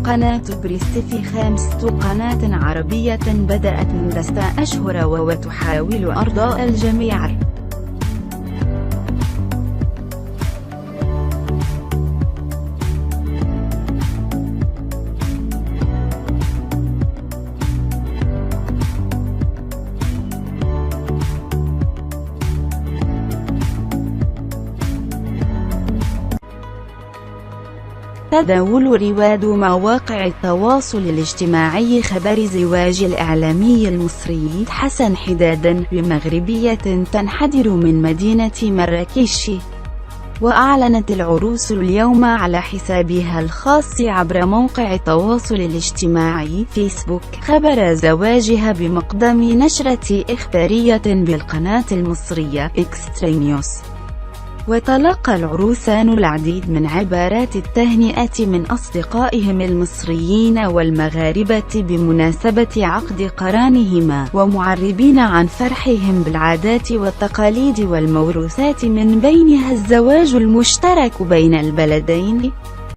قناة بريست في 5 قناة عربية بدأت منذ 6 أشهر وتحاول إرضاء الجميع. تداول رواد مواقع التواصل الاجتماعي خبر زواج الإعلامي المصري حسن حداد بمغربية تنحدر من مدينة مراكش. وأعلنت العروس اليوم على حسابها الخاص عبر موقع التواصل الاجتماعي فيسبوك خبر زواجها بمقدم نشرة إخبارية بالقناة المصرية إكسترا. وتلقى العروسان العديد من عبارات التهنئة من أصدقائهم المصريين والمغاربة بمناسبة عقد قرانهما، ومعربين عن فرحهم بالعادات والتقاليد والموروثات من بينها الزواج المشترك بين البلدين.